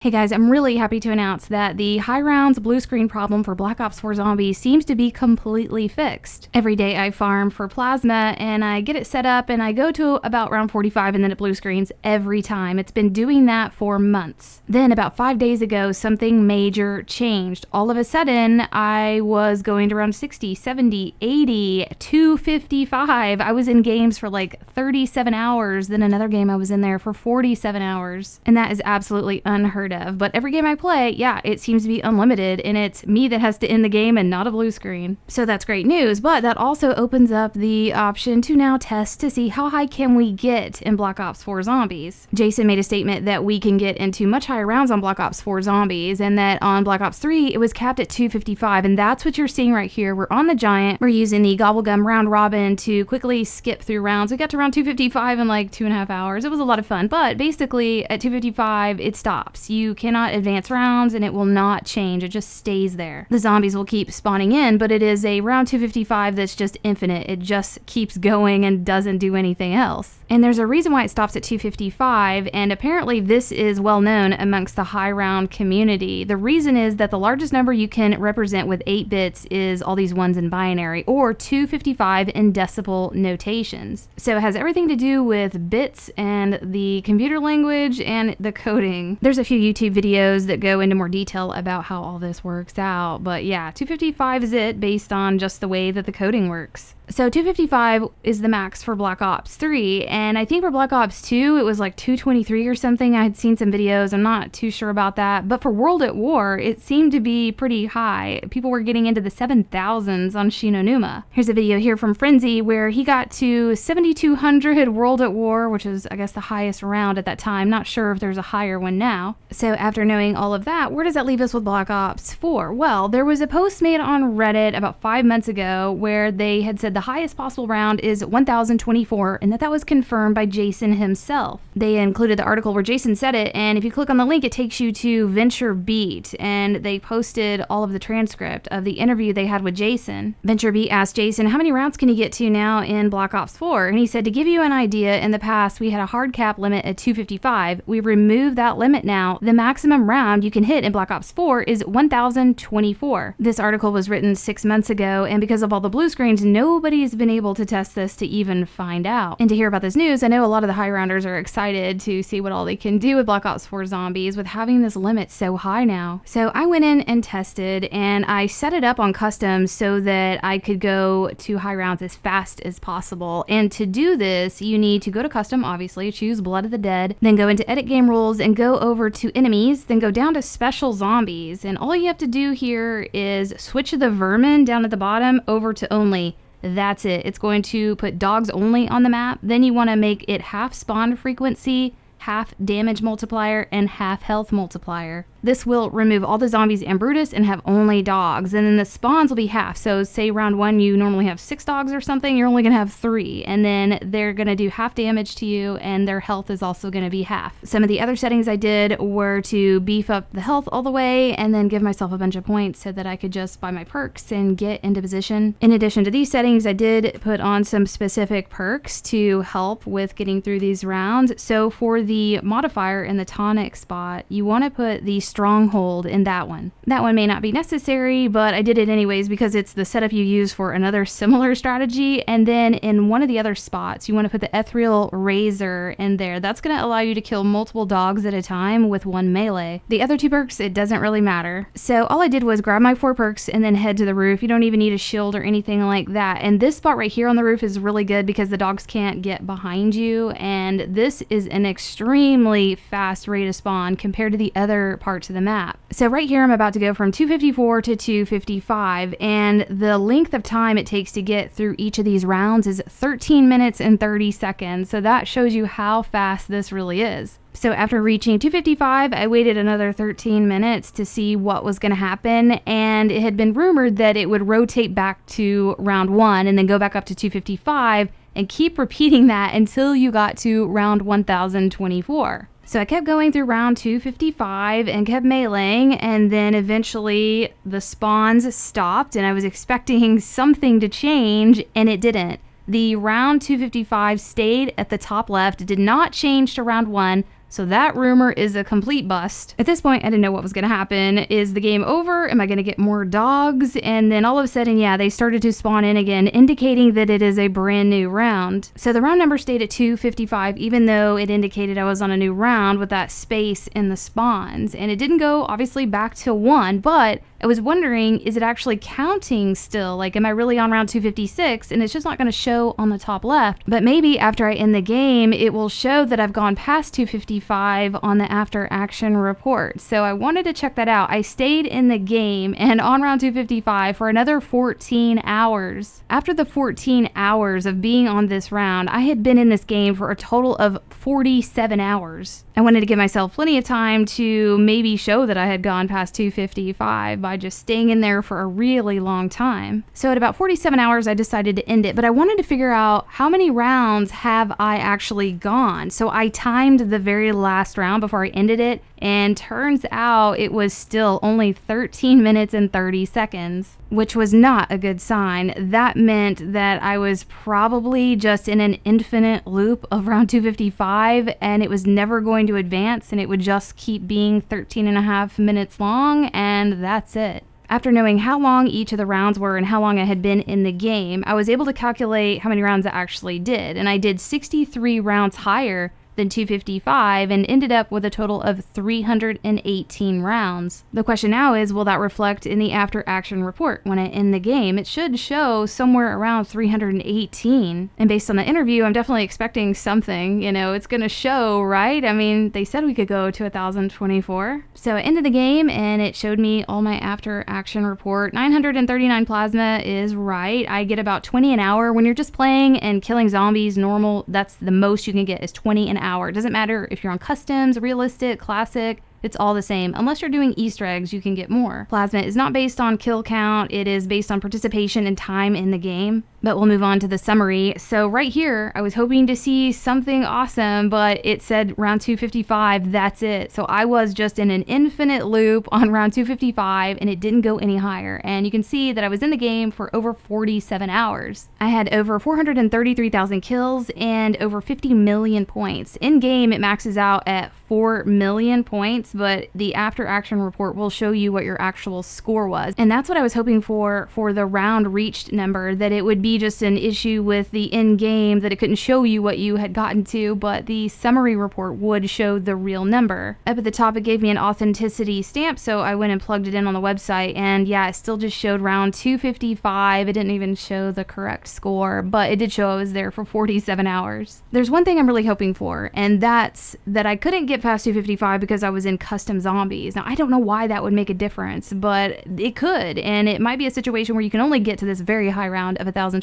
Hey guys, I'm really happy to announce that the high rounds blue screen problem for Black Ops 4 Zombies seems to be completely fixed. Every day I farm for plasma and I get it set up and I go to about round 45 and then it blue screens every time. It's been doing that for months. Then about 5 days ago, something major changed. All of a sudden, I was going to round 60, 70, 80, 255. I was in games for like 37 hours. Then another game I was in there for 47 hours. And that is absolutely unheard of, but every game I play, yeah, it seems to be unlimited, and it's me that has to end the game and not a blue screen. So that's great news, but that also opens up the option to now test to see how high can we get in Black Ops 4 Zombies. Jason made a statement that we can get into much higher rounds on Black Ops 4 Zombies, and that on Black Ops 3 it was capped at 255, and that's what you're seeing right here. We're on the Giant, we're using the Gobblegum round robin to quickly skip through rounds. We got to round 255 in like 2.5 hours. It was a lot of fun, but basically at 255 it stops. You cannot advance rounds and it will not change. It just stays there. The zombies will keep spawning in, but it is a round 255 that's just infinite. It just keeps going and doesn't do anything else. And there's a reason why it stops at 255, and apparently this is well known amongst the high round community. The reason is that the largest number you can represent with 8 bits is all these ones in binary, or 255 in decimal notations. So it has everything to do with bits and the computer language and the coding. There's a few YouTube videos that go into more detail about how all this works out, but yeah, 255 is it based on just the way that the coding works. So 255 is the max for Black Ops 3, and I think for Black Ops 2 it was like 223 or something. I had seen some videos, I'm not too sure about that, but for World at War it seemed to be pretty high. People were getting into the 7,000s on Shinonuma. Here's a video here from Frenzy where he got to 7,200 World at War, which is I guess the highest round at that time. Not sure if there's a higher one now. So after knowing all of that, where does that leave us with Black Ops 4? Well, there was a post made on Reddit about 5 months ago where they had said the highest possible round is 1,024, and that was confirmed by Jason himself. They included the article where Jason said it, and if you click on the link, it takes you to Venture Beat, and they posted all of the transcript of the interview they had with Jason. Venture Beat asked Jason, how many rounds can you get to now in Black Ops 4? And he said, to give you an idea, in the past we had a hard cap limit at 255. We removed that limit now. The maximum round you can hit in Black Ops 4 is 1,024. This article was written 6 months ago, and because of all the blue screens, nobody's been able to test this to even find out. And to hear about this news, I know a lot of the high rounders are excited to see what all they can do with Black Ops 4 Zombies with having this limit so high now. So I went in and tested, and I set it up on custom so that I could go to high rounds as fast as possible. And to do this, you need to go to custom, obviously, choose Blood of the Dead, then go into edit game rules and go over to enemies, then go down to special zombies. And all you have to do here is switch the vermin down at the bottom over to only. That's it. It's going to put dogs only on the map. Then you want to make it half spawn frequency, half damage multiplier, and half health multiplier. This will remove all the zombies and Brutus and have only dogs. And then the spawns will be half. So say round 1 you normally have 6 dogs or something, you're only going to have 3. And then they're going to do half damage to you, and their health is also going to be half. Some of the other settings I did were to beef up the health all the way and then give myself a bunch of points so that I could just buy my perks and get into position. In addition to these settings, I did put on some specific perks to help with getting through these rounds. So for the modifier in the tonic spot, you want to put the stronghold in that one. That one may not be necessary, but I did it anyways because it's the setup you use for another similar strategy. And then in one of the other spots, you want to put the ethereal razor in there. That's going to allow you to kill multiple dogs at a time with one melee. The other 2 perks, it doesn't really matter. So all I did was grab my 4 perks and then head to the roof. You don't even need a shield or anything like that. And this spot right here on the roof is really good because the dogs can't get behind you, and this is an extremely fast rate of spawn compared to the other parts of the map. So right here I'm about to go from 254 to 255, and the length of time it takes to get through each of these rounds is 13 minutes and 30 seconds. So that shows you how fast this really is. So after reaching 255, I waited another 13 minutes to see what was going to happen, and it had been rumored that it would rotate back to round 1 and then go back up to 255 and keep repeating that until you got to round 1024. So I kept going through round 255 and kept meleeing, and then eventually the spawns stopped, and I was expecting something to change, and it didn't. The round 255 stayed at the top left, did not change to round 1. So that rumor is a complete bust. At this point, I didn't know what was going to happen. Is the game over? Am I going to get more dogs? And then all of a sudden, yeah, they started to spawn in again, indicating that it is a brand new round. So the round number stayed at 255, even though it indicated I was on a new round with that space in the spawns. And it didn't go, obviously, back to 1, but I was wondering, is it actually counting still? Like, am I really on round 256? And it's just not going to show on the top left. But maybe after I end the game, it will show that I've gone past 255 on the after action report. So I wanted to check that out. I stayed in the game and on round 255 for another 14 hours. After the 14 hours of being on this round, I had been in this game for a total of 47 hours. I wanted to give myself plenty of time to maybe show that I had gone past 255 by just staying in there for a really long time. So at about 47 hours, I decided to end it, but I wanted to figure out how many rounds have I actually gone. So I timed the very last round before I ended it, and turns out it was still only 13 minutes and 30 seconds, which was not a good sign. That meant that I was probably just in an infinite loop of round 255, and it was never going to advance, and it would just keep being 13 and a half minutes long, and that's it. After knowing how long each of the rounds were and how long I had been in the game, I was able to calculate how many rounds I actually did, and I did 63 rounds higher than 255 and ended up with a total of 318 rounds. The question now is, will that reflect in the after action report when I end the game? It should show somewhere around 318. And based on the interview, I'm definitely expecting something, you know, it's gonna show, right? I mean, they said we could go to 1024. So I ended the game and it showed me all my after action report. 939 plasma is right. I get about 20 an hour. When you're just playing and killing zombies normal, that's the most you can get, is 20 an hour. It doesn't matter if you're on customs, realistic, classic, it's all the same. Unless you're doing Easter eggs, you can get more. Plasma is not based on kill count, it is based on participation and time in the game. But we'll move on to the summary. So right here, I was hoping to see something awesome, but it said round 255, that's it. So I was just in an infinite loop on round 255 and it didn't go any higher. And you can see that I was in the game for over 47 hours. I had over 433,000 kills and over 50 million points. In game, it maxes out at 4 million points, but the after action report will show you what your actual score was. And that's what I was hoping for the round reached number, that it would be just an issue with the in-game, that it couldn't show you what you had gotten to, but the summary report would show the real number. Up at the top, it gave me an authenticity stamp, so I went and plugged it in on the website, and yeah, it still just showed round 255. It didn't even show the correct score, but it did show I was there for 47 hours. There's one thing I'm really hoping for, and that's that I couldn't get past 255 because I was in custom zombies. Now, I don't know why that would make a difference, but it could, and it might be a situation where you can only get to this very high round of 1024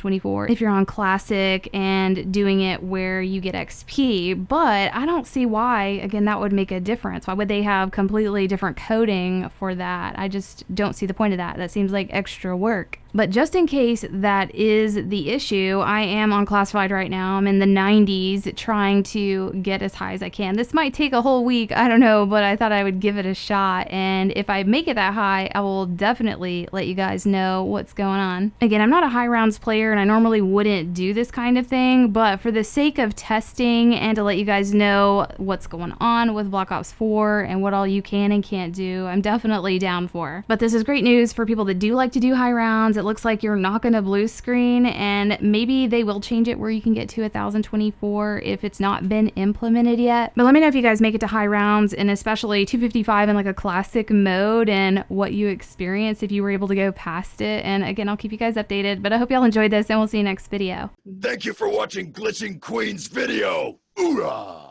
if you're on classic and doing it where you get XP, but I don't see why, again, that would make a difference. Why would they have completely different coding for that? I just don't see the point of that. That seems like extra work. But just in case that is the issue, I am on classified right now. I'm in the 90s trying to get as high as I can. This might take a whole week, I don't know, but I thought I would give it a shot. And if I make it that high, I will definitely let you guys know what's going on. Again, I'm not a high rounds player and I normally wouldn't do this kind of thing, but for the sake of testing and to let you guys know what's going on with Black Ops 4 and what all you can and can't do, I'm definitely down for. But this is great news for people that do like to do high rounds. It looks like you're not going to blue screen, and maybe they will change it where you can get to 1024 if it's not been implemented yet. But let me know if you guys make it to high rounds, and especially 255 in like a classic mode, and what you experienced if you were able to go past it. And again, I'll keep you guys updated, but I hope y'all enjoyed this, and we'll see you next video. Thank you for watching Glitching Queen's video. Hoorah!